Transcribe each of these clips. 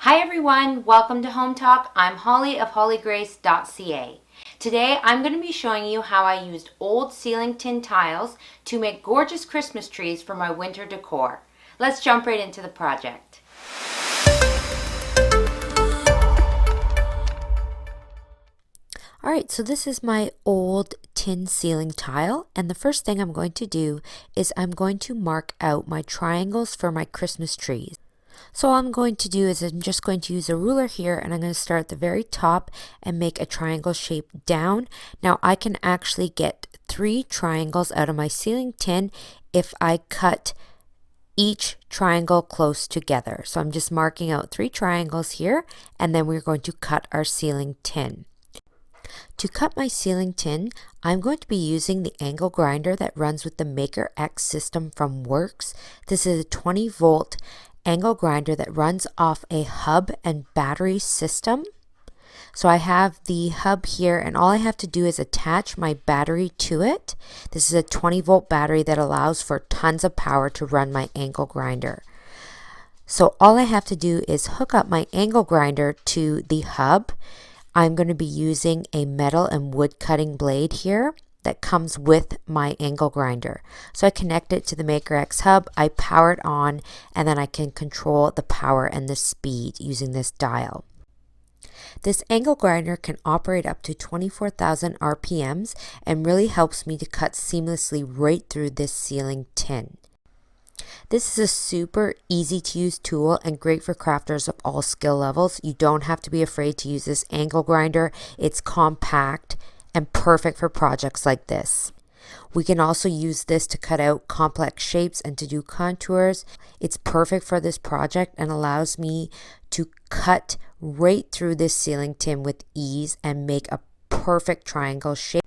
Hi everyone, welcome to Hometalk. I'm Holly of hollygrace.ca. Today I'm going to be showing you how I used old ceiling tin tiles to make gorgeous Christmas trees for my winter decor. Let's jump right into the project. Alright, so this is my old tin ceiling tile, and the first thing I'm going to do is I'm going to mark out my triangles for my Christmas trees. So all I'm going to do is I'm just going to use a ruler here, and I'm going to start at the very top and make a triangle shape down. Now I can actually get 3 triangles out of my ceiling tin if I cut each triangle close together. So I'm just marking out 3 triangles here, and then we're going to cut our ceiling tin. To cut my ceiling tin, I'm going to be using the angle grinder that runs with the Maker X system from Works. This is a 20 volt angle grinder that runs off a hub and battery system. So I have the hub here, and all I have to do is attach my battery to it. This is a 20 volt battery that allows for tons of power to run my angle grinder. So all I have to do is hook up my angle grinder to the hub. I'm going to be using a metal and wood cutting blade here that comes with my angle grinder. So I connect it to the Maker X hub, I power it on, and then I can control the power and the speed using this dial. This angle grinder can operate up to 24,000 RPMs and really helps me to cut seamlessly right through this ceiling tin. This is a super easy to use tool and great for crafters of all skill levels. You don't have to be afraid to use this angle grinder. It's compact and perfect for projects like this. We can also use this to cut out complex shapes and to do contours. It's perfect for this project and allows me to cut right through this ceiling tin with ease and make a perfect triangle shape.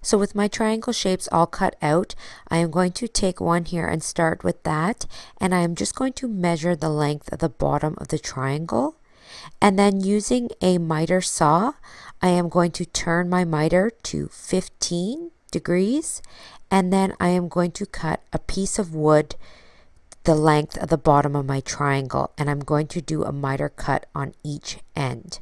So with my triangle shapes all cut out, I am going to take one here and start with that, and I am just going to measure the length of the bottom of the triangle. And then using a miter saw, I am going to turn my miter to 15 degrees, and then I am going to cut a piece of wood the length of the bottom of my triangle, and I'm going to do a miter cut on each end.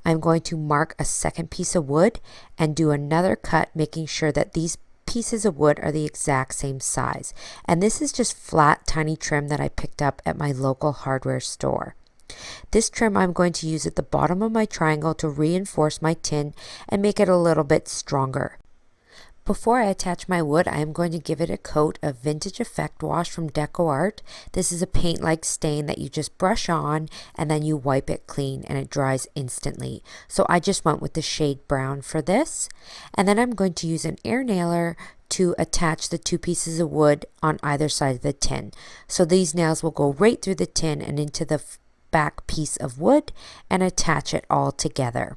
I'm going to mark a second piece of wood and do another cut, making sure that these pieces of wood are the exact same size. And this is just flat, tiny trim that I picked up at my local hardware store. This trim I'm going to use at the bottom of my triangle to reinforce my tin and make it a little bit stronger. Before I attach my wood, I am going to give it a coat of Vintage Effect Wash from Decor. This is a paint-like stain that you just brush on and then you wipe it clean and it dries instantly. So I just went with the shade brown for this. And then I'm going to use an air nailer to attach the 2 pieces of wood on either side of the tin. So these nails will go right through the tin and into the back piece of wood and attach it all together.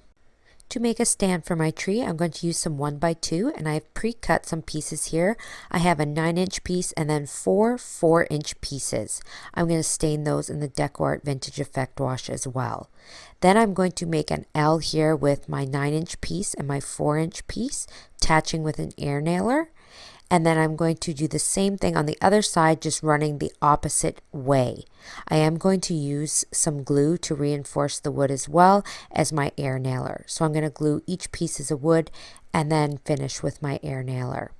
To make a stand for my tree, I'm going to use some 1x2, and I've pre-cut some pieces here. I have a 9-inch piece and then 4 4-inch pieces. I'm going to stain those in the Decor Vintage Effect Wash as well. Then I'm going to make an L here with my 9-inch piece and my 4-inch piece, attaching with an air nailer. And then I'm going to do the same thing on the other side, just running the opposite way. I am going to use some glue to reinforce the wood as well as my air nailer. So I'm going to glue each pieces of wood and then finish with my air nailer.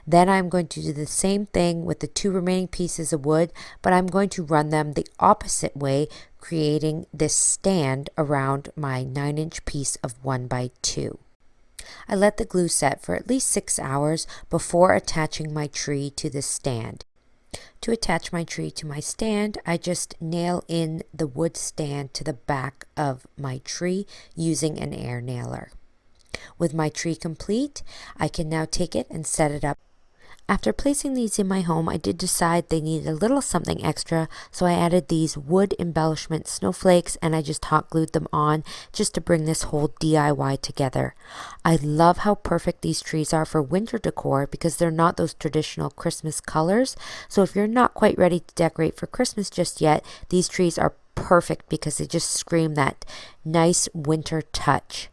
Then I'm going to do the same thing with the 2 remaining pieces of wood, but I'm going to run them the opposite way, creating this stand around my 9-inch piece of 1x2. I let the glue set for at least 6 hours before attaching my tree to the stand. To attach my tree to my stand, I just nail in the wood stand to the back of my tree using an air nailer. With my tree complete, I can now take it and set it up. After placing these in my home, I did decide they needed a little something extra, so I added these wood embellishment snowflakes and I just hot glued them on just to bring this whole DIY together. I love how perfect these trees are for winter decor because they're not those traditional Christmas colors. So if you're not quite ready to decorate for Christmas just yet, these trees are perfect because they just scream that nice winter touch.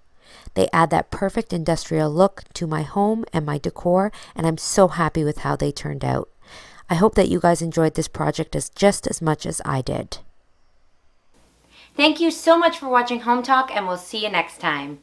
They add that perfect industrial look to my home and my decor, and I'm so happy with how they turned out. I hope that you guys enjoyed this project just as much as I did. Thank you so much for watching Home Talk, and we'll see you next time.